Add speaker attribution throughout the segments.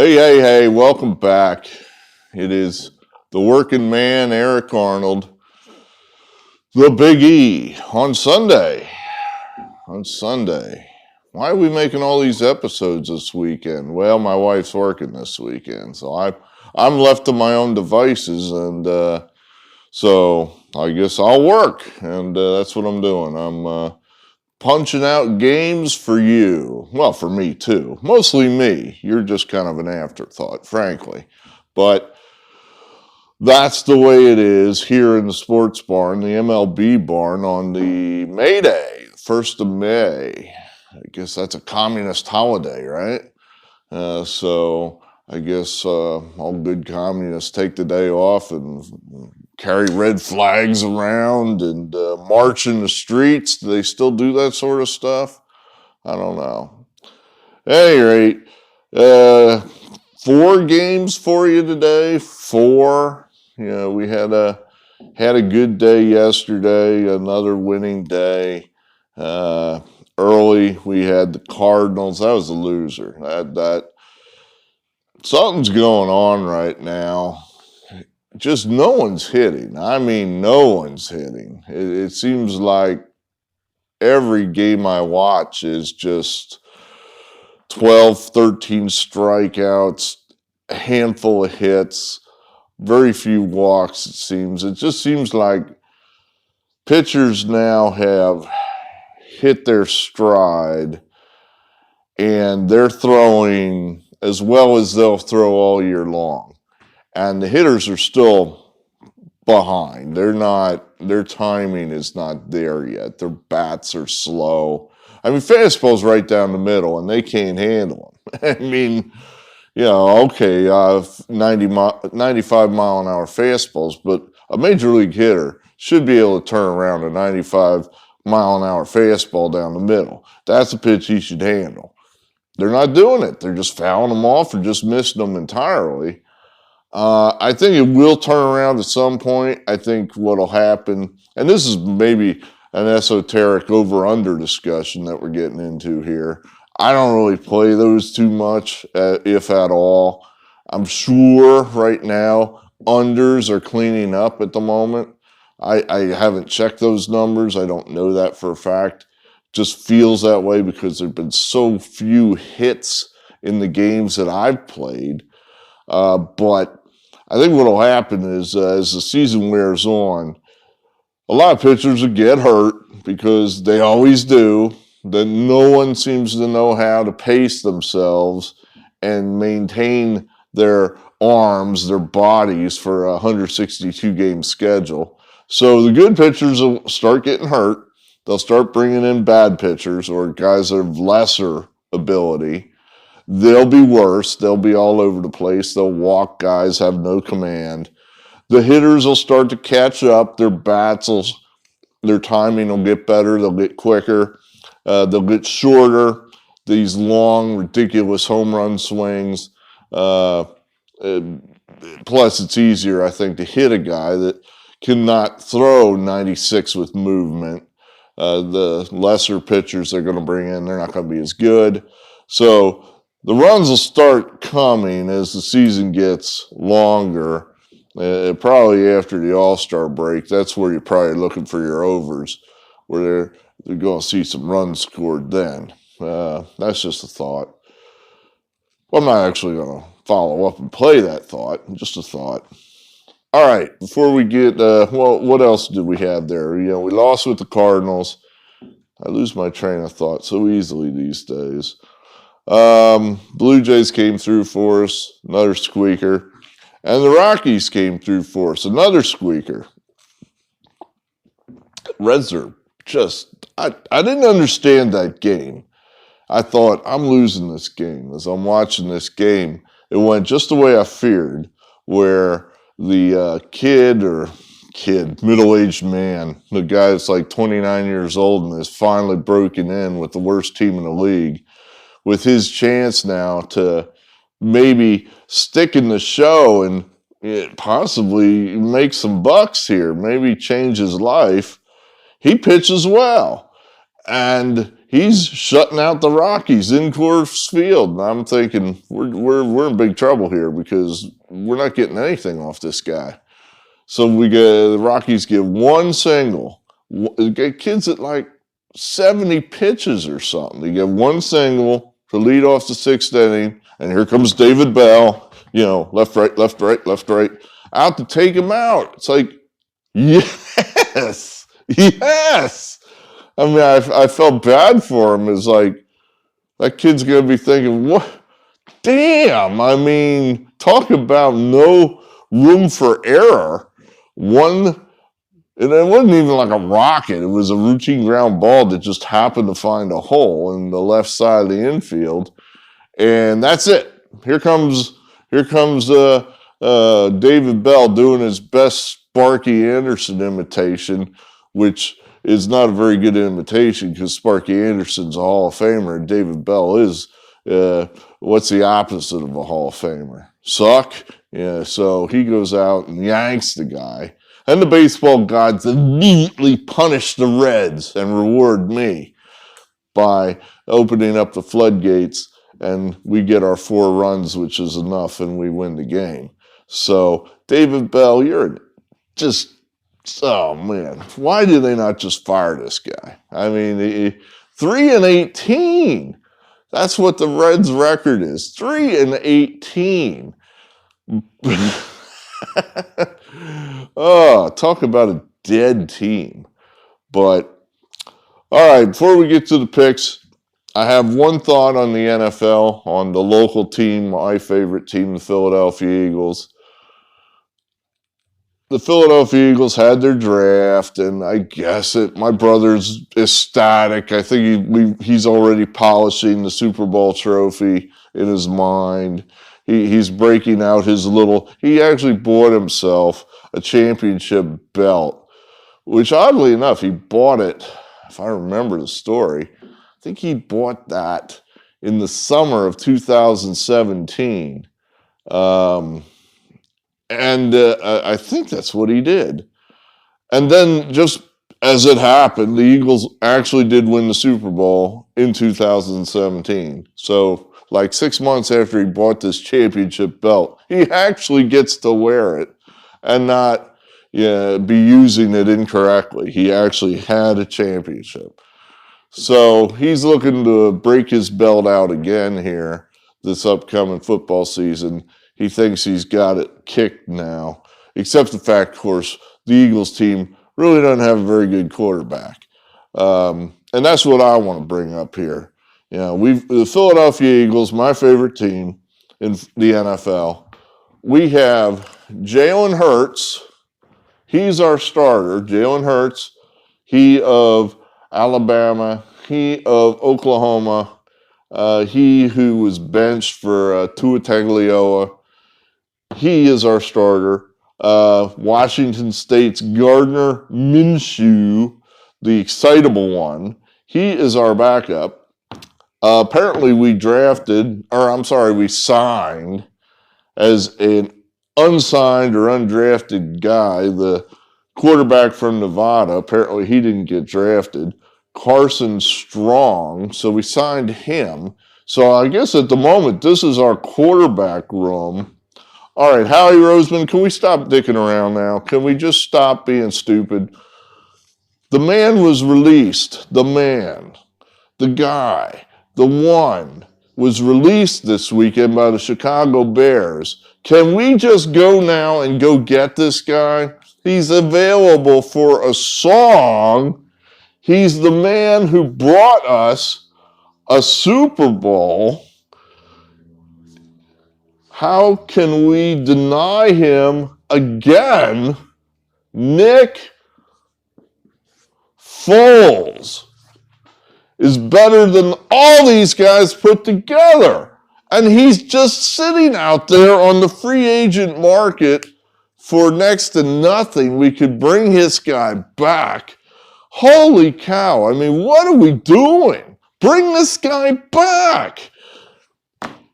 Speaker 1: Hey, welcome back. It is the working man, Eric Arnold, the Big E, on Sunday. On Sunday. Why are we making all these episodes this weekend? Well, my wife's working this weekend, so I'm left to my own devices, and so I guess I'll work, and that's what I'm doing. I'm punching out games for you. Well, for me too. Mostly me. You're just kind of an afterthought, frankly. But that's the way it is here in the sports barn, the MLB barn, on the May Day, 1st of May. I guess that's a communist holiday, right? So I guess all good communists take the day off and carry red flags around and march in the streets. Do they still do that sort of stuff? I don't know. At any rate, 4 games for you today. 4. You know, we had a good day yesterday, another winning day. Early, we had the Cardinals. That was a loser. That something's going on right now. Just no one's hitting. I mean, no one's hitting. It seems like every game I watch is just 12, 13 strikeouts, a handful of hits, very few walks, it seems. It just seems like pitchers now have hit their stride and they're throwing as well as they'll throw all year long. And the hitters are still behind. Their timing is not there yet. Their bats are slow. I mean, fastballs right down the middle, and they can't handle them. I mean, you know, okay, 95 mile an hour fastballs, but a major league hitter should be able to turn around a 95 mile an hour fastball down the middle. That's a pitch he should handle. They're not doing it. They're just fouling them off or just missing them entirely. I think it will turn around at some point. I think what'll happen, and this is maybe an esoteric over-under discussion that we're getting into here. I don't really play those too much, if at all. I'm sure right now unders are cleaning up at the moment. I haven't checked those numbers. I don't know that for a fact. Just feels that way because there have been so few hits in the games that I've played. But I think what will happen is as the season wears on, a lot of pitchers will get hurt because they always do. Then no one seems to know how to pace themselves and maintain their arms, their bodies for a 162 game schedule. So the good pitchers will start getting hurt. They'll start bringing in bad pitchers or guys that have lesser ability. They'll be worse. They'll be all over the place. They'll walk guys, have no command. The hitters will start to catch up. Their their timing will get better. They'll get quicker. They'll get shorter. These long, ridiculous home run swings. Plus, it's easier, I think, to hit a guy that cannot throw 96 with movement. The lesser pitchers they're going to bring in, they're not going to be as good. So the runs will start coming as the season gets longer. Probably after the All-Star break, that's where you're probably looking for your overs, where they're going to see some runs scored then. That's just a thought. Well, I'm not actually going to follow up and play that thought, just a thought. All right, before we get, what else did we have there? You know, we lost with the Cardinals. I lose my train of thought so easily these days. Blue Jays came through for us, another squeaker. And the Rockies came through for us, another squeaker. Reds are just, I didn't understand that game. I thought, I'm losing this game. As I'm watching this game, it went just the way I feared, where the middle-aged man, the guy that's like 29 years old and has finally broken in with the worst team in the league, with his chance now to maybe stick in the show and possibly make some bucks here, maybe change his life. He pitches well. And he's shutting out the Rockies in Coors Field. And I'm thinking we're in big trouble here because we're not getting anything off this guy. So the Rockies get one single. Get kids at like 70 pitches or something. They get one single to lead off the sixth inning, and here comes David Bell. Left, right, left, right, left, right, out to take him out. It's like, yes, yes. I mean, I felt bad for him. It's like, that kid's going to be thinking, what? Damn. I mean, talk about no room for error. And it wasn't even like a rocket. It was a routine ground ball that just happened to find a hole in the left side of the infield. And that's it. Here comes David Bell doing his best Sparky Anderson imitation, which is not a very good imitation because Sparky Anderson's a Hall of Famer and David Bell is, what's the opposite of a Hall of Famer? Suck? Yeah, so he goes out and yanks the guy. And the baseball gods immediately punish the Reds and reward me by opening up the floodgates, and we get our 4 runs, which is enough, and we win the game. So, David Bell, oh man, why do they not just fire this guy? I mean, 3-18. That's what the Reds' record is, 3-18. Oh, talk about a dead team. But, all right, before we get to the picks, I have one thought on the NFL, on the local team, my favorite team, the Philadelphia Eagles. The Philadelphia Eagles had their draft, and I guess my brother's ecstatic. I think he's already polishing the Super Bowl trophy in his mind. He's breaking out he actually bought himself a championship belt, which oddly enough, he bought it, if I remember the story, I think he bought that in the summer of 2017. I think that's what he did. And then just as it happened, the Eagles actually did win the Super Bowl in 2017. So like 6 months after he bought this championship belt, he actually gets to wear it and not be using it incorrectly. He actually had a championship. So he's looking to break his belt out again here this upcoming football season. He thinks he's got it kicked now, except the fact, of course, the Eagles team really doesn't have a very good quarterback. And that's what I want to bring up here. The Philadelphia Eagles, my favorite team in the NFL, we have Jalen Hurts. He's our starter. Jalen Hurts, he of Alabama, he of Oklahoma, he who was benched for Tua Tagovailoa. He is our starter. Washington State's Gardner Minshew, the excitable one, he is our backup. Apparently we signed as an unsigned or undrafted guy, the quarterback from Nevada. Apparently he didn't get drafted. Carson Strong, so we signed him. So I guess at the moment, this is our quarterback room. All right, Howie Roseman, can we stop dicking around now? Can we just stop being stupid? The man was released. The guy, the one, was released this weekend by the Chicago Bears. Can we just go now and go get this guy? He's available for a song. He's the man who brought us a Super Bowl. How can we deny him again? Nick Foles is better than all these guys put together. And he's just sitting out there on the free agent market for next to nothing. We could bring this guy back. Holy cow. I mean, what are we doing? Bring this guy back.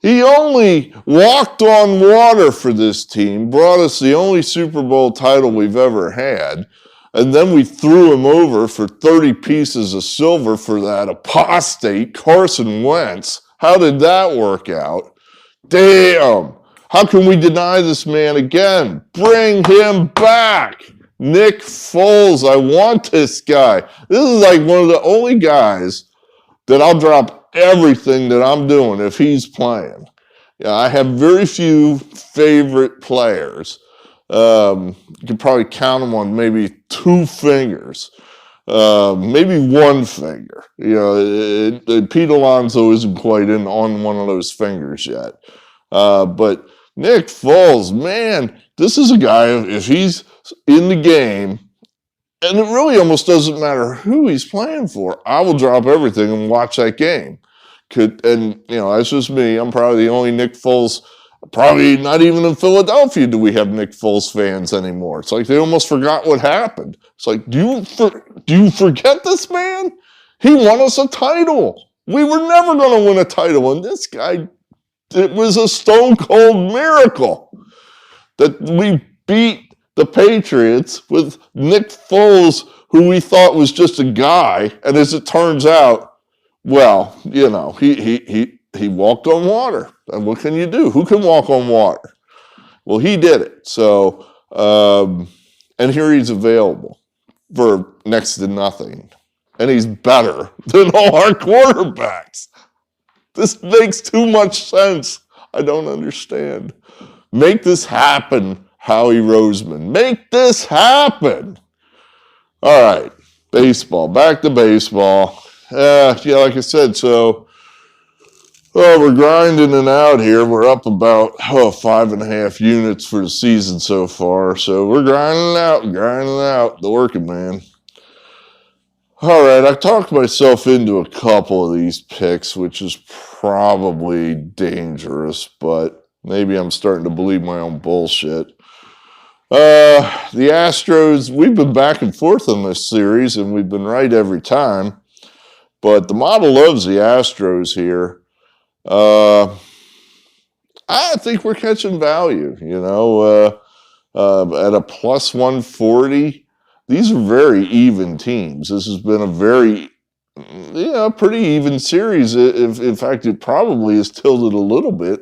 Speaker 1: He only walked on water for this team, brought us the only Super Bowl title we've ever had. And then we threw him over for 30 pieces of silver for that apostate Carson Wentz. How did that work out? Damn. How can we deny this man again? Bring him back. Nick Foles, I want this guy. This is like one of the only guys that I'll drop everything that I'm doing if he's playing. Yeah, I have very few favorite players. You could probably count them on maybe 2 fingers, maybe 1 finger. You know, Pete Alonso isn't quite on one of those fingers yet. But Nick Foles, man, this is a guy, if he's in the game, and it really almost doesn't matter who he's playing for, I will drop everything and watch that game. And, you know, that's just me. I'm probably the only Nick Foles, probably not even in Philadelphia do we have Nick Foles fans anymore. It's like they almost forgot what happened. It's like, do you forget this man? He won us a title. We were never going to win a title. And this guy, it was a stone cold miracle that we beat the Patriots with Nick Foles, who we thought was just a guy. And as it turns out, well, you know, he walked on water. And what can you do? Who can walk on water? Well, he did it. So, and here he's available for next to nothing. And he's better than all our quarterbacks. This makes too much sense. I don't understand. Make this happen, Howie Roseman. Make this happen. All right, baseball. Back to baseball. Yeah, like I said, so we're grinding it out here. We're up about 5.5 units for the season so far. So we're grinding out the working man. All right, I talked myself into a couple of these picks, which is probably dangerous, but maybe I'm starting to believe my own bullshit. The Astros, we've been back and forth on this series, and we've been right every time. But the model loves the Astros here. I think we're catching value, you know, at a plus 140. These are very even teams. This has been a very, pretty even series. In fact, it probably is tilted a little bit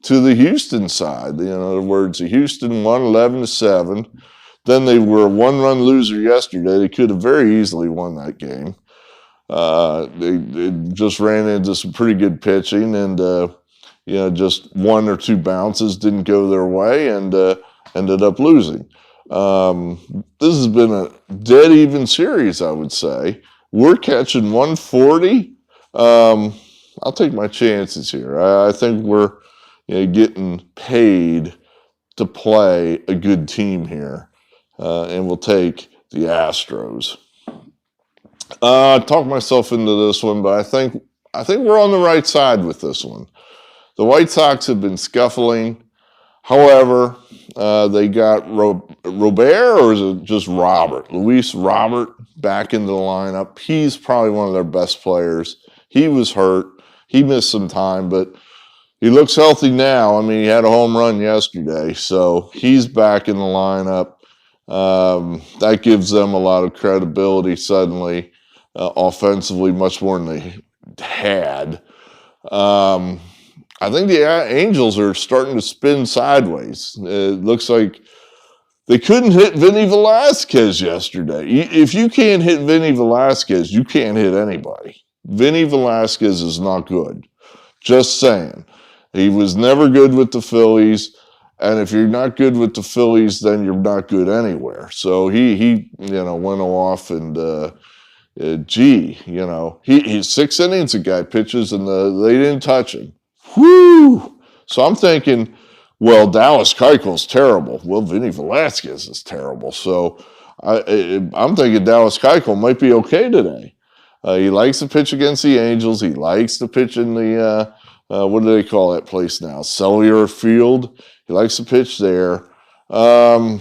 Speaker 1: to the Houston side. In other words, the Houston won 11-7. Then they were a 1-run loser yesterday. They could have very easily won that game. They just ran into some pretty good pitching, and just 1 or 2 bounces didn't go their way, and ended up losing. This has been a dead even series, I would say. We're catching 140. I'll take my chances here. I think we're getting paid to play a good team here, and we'll take the Astros. Talked myself into this one, but I think we're on the right side with this one. The White Sox have been scuffling. However, they got Robert, or is it just Robert? Luis Robert back into the lineup. He's probably one of their best players. He was hurt. He missed some time, but he looks healthy now. I mean, he had a home run yesterday, so he's back in the lineup. That gives them a lot of credibility suddenly, offensively, much more than they had. I think the Angels are starting to spin sideways. It looks like they couldn't hit Vinny Velasquez yesterday. If you can't hit Vinny Velasquez, you can't hit anybody. Vinny Velasquez is not good. Just saying. He was never good with the Phillies. And if you're not good with the Phillies, then you're not good anywhere. So he went off, and he's 6 innings a guy pitches, and they didn't touch him. Whoo! So I'm thinking, well, Dallas Keuchel's terrible. Well, Vinny Velasquez is terrible. So I'm thinking Dallas Keuchel might be okay today. He likes to pitch against the Angels. He likes to pitch in the what do they call that place now? Cellular Field. He likes to pitch there. The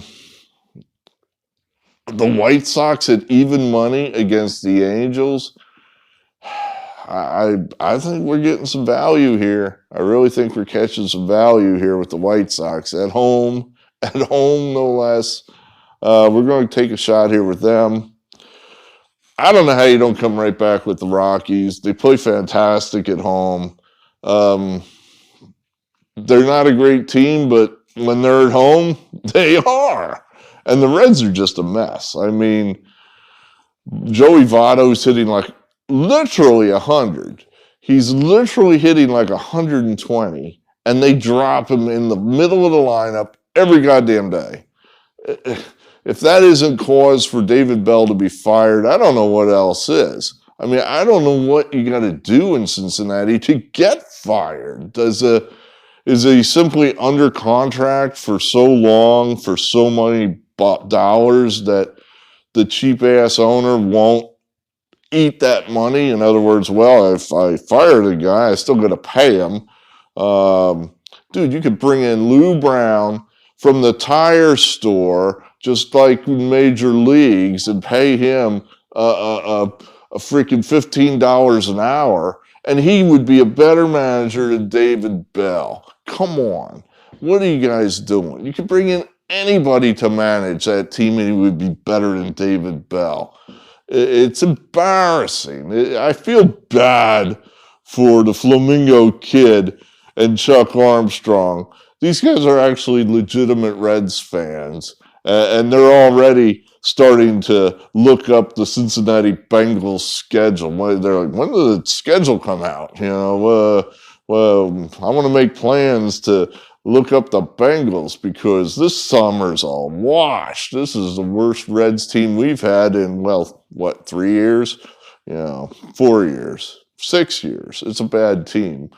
Speaker 1: White Sox at even money against the Angels. I think we're getting some value here. I really think we're catching some value here with the White Sox at home no less. We're going to take a shot here with them. I don't know how you don't come right back with the Rockies. They play fantastic at home. Um, they're not a great team, but when they're at home, they are. And the Reds are just a mess. I mean, Joey Votto's hitting like literally 100. He's literally hitting like 120, and they drop him in the middle of the lineup every goddamn day. If that isn't cause for David Bell to be fired, I don't know what else is. I mean, I don't know what you got to do in Cincinnati to get fired. Is he simply under contract for so long, for so many dollars that the cheap ass owner won't eat that money? In other words, well, if I fire the guy, I still got to pay him. Dude, you could bring in Lou Brown from the tire store, just like major leagues, and pay him a freaking $15 an hour, and he would be a better manager than David Bell. Come on. What are you guys doing? You could bring in anybody to manage that team, and he would be better than David Bell. It's embarrassing. I feel bad for the Flamingo Kid and Chuck Armstrong. These guys are actually legitimate Reds fans, and they're already starting to look up the Cincinnati Bengals schedule. They're like, when did the schedule come out? You know, well, I want to make plans to look up the Bengals because this summer's all washed. This is the worst Reds team we've had in, well, what, 3 years? 4 years, 6 years. It's a bad team.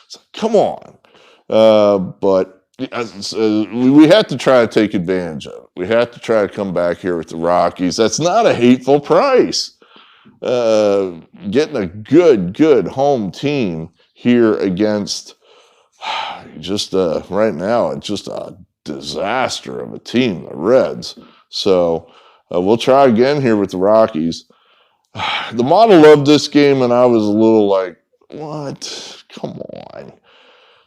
Speaker 1: So, come on. But we have to try to take advantage of it. We have to try to come back here with the Rockies. That's not a hateful price. Getting a good home team here against just right now, it's just a disaster of a team, the Reds. So we'll try again here with the Rockies. The model of this game, and I was a little like, what? Come on.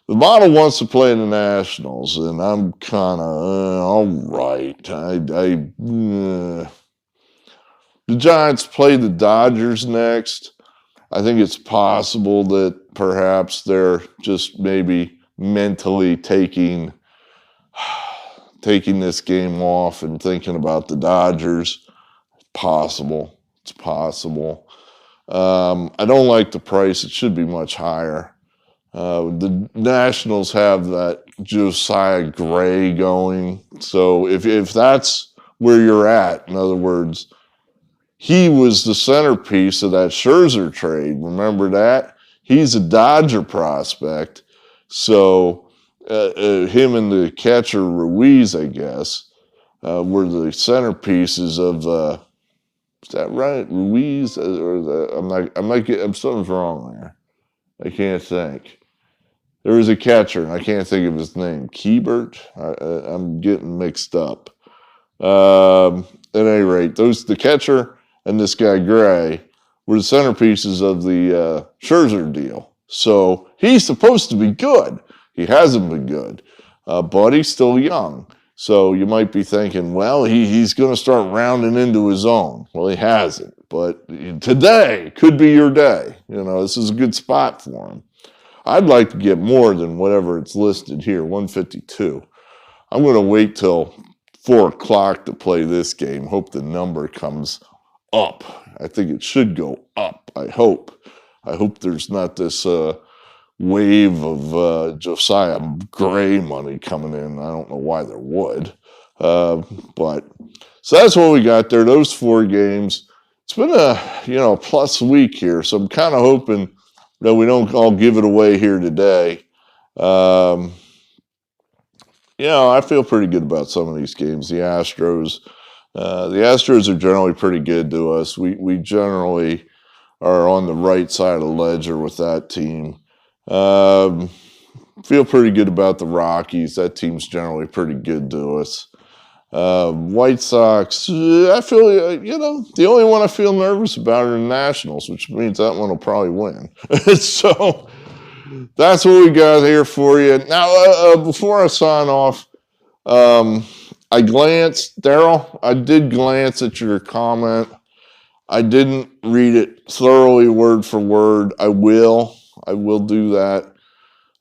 Speaker 1: The model wants to play in the Nationals, and I'm kind of, all right. The Giants play the Dodgers next. I think it's possible that perhaps they're just maybe mentally taking this game off and thinking about the Dodgers. It's possible. I don't like the price. It should be much higher. The Nationals have that Josiah Gray going. So if that's where you're at, in other words, he was the centerpiece of that Scherzer trade. Remember that? He's a Dodger prospect. So him and the catcher Ruiz, I guess, were the centerpieces of. Is that right? Ruiz, or I'm something's wrong there. I can't think. There was a catcher, and I can't think of his name. Keibert? I'm getting mixed up. At any rate, the catcher and this guy Gray were the centerpieces of the Scherzer deal. So he's supposed to be good. He hasn't been good, but he's still young. So you might be thinking, well, he's going to start rounding into his own. Well, he hasn't. But today could be your day. This is a good spot for him. I'd like to get more than whatever it's listed here, 152. I'm going to wait till 4 o'clock to play this game. Hope the number comes up. I think it should go up. I hope there's not this wave of Josiah Gray money coming in. I don't know why there would. But so that's what we got there. Those 4 games. It's been a plus week here, so I'm kind of hoping that we don't all give it away here today. I feel pretty good about some of these games. The Astros are generally pretty good to us. We generally are on the right side of the ledger with that team. Feel pretty good about the Rockies. That team's generally pretty good to us. White Sox, I feel, the only one I feel nervous about are the Nationals, which means that one will probably win. So that's what we got here for you. Now, before I sign off, I glanced, Daryl, I did glance at your comment. I didn't read it thoroughly word for word. I will do that.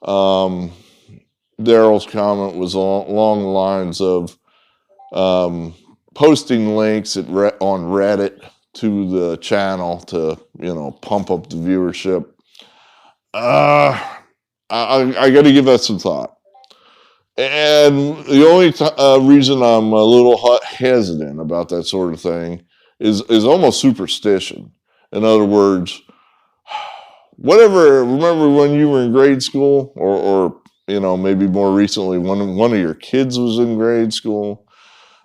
Speaker 1: Daryl's comment was along the lines of posting links on Reddit to the channel to, pump up the viewership. I got to give that some thought. And the only reason I'm a little hesitant about that sort of thing is almost superstition. In other words, remember when you were in grade school, or maybe more recently, one of your kids was in grade school,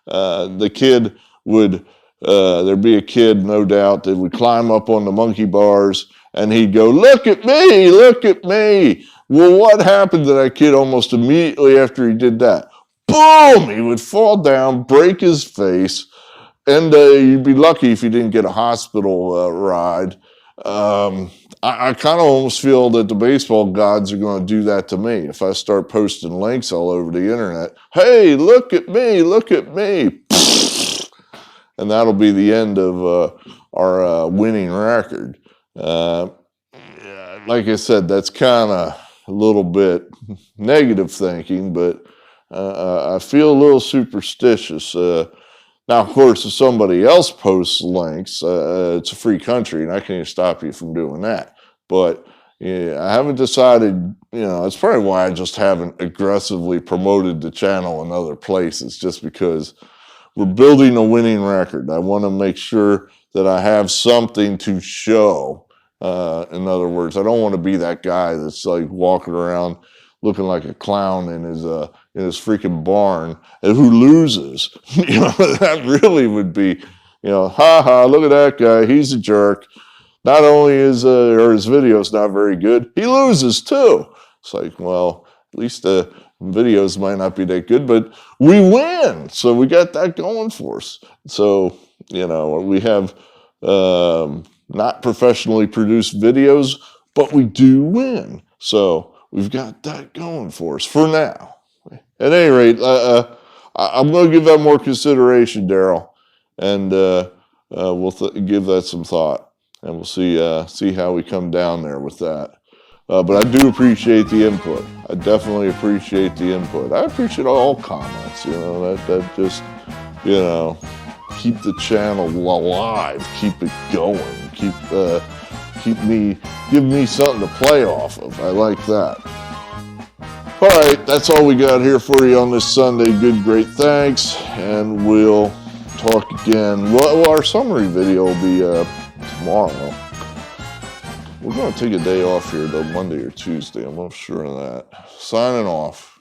Speaker 1: the kid would, there'd be a kid, no doubt, that would climb up on the monkey bars and he'd go, look at me, look at me. Well, what happened to that kid almost immediately after he did that? Boom! He would fall down, break his face, and you'd be lucky if you didn't get a hospital ride. I kind of almost feel that the baseball gods are going to do that to me if I start posting links all over the internet. Hey, look at me, look at me. And that'll be the end of our winning record. Like I said, that's kind of a little bit negative thinking, but I feel a little superstitious. Now, of course, if somebody else posts links, it's a free country, and I can't stop you from doing that. But I haven't decided, it's probably why I just haven't aggressively promoted the channel in other places, just because we're building a winning record. I want to make sure that I have something to show. In other words, I don't want to be that guy that's like walking around looking like a clown in his freaking barn and who loses. That really would be, ha ha, look at that guy, he's a jerk. Not only is his video's not very good, he loses too. It's like, well, at least the videos might not be that good, but we win. So we got that going for us. So, we have not professionally produced videos, but we do win. So we've got that going for us for now. At any rate, I'm going to give that more consideration, Daryl, and we'll give that some thought, and we'll see how we come down there with that. But I do appreciate the input. I definitely appreciate the input. I appreciate all comments. That just keep the channel alive, keep it going, give me something to play off of. I like that. All right, that's all we got here for you on this Sunday. Good, great, thanks, and we'll talk again. Well, our summary video will be tomorrow. We're going to take a day off here, though, Monday or Tuesday. I'm not sure of that. Signing off.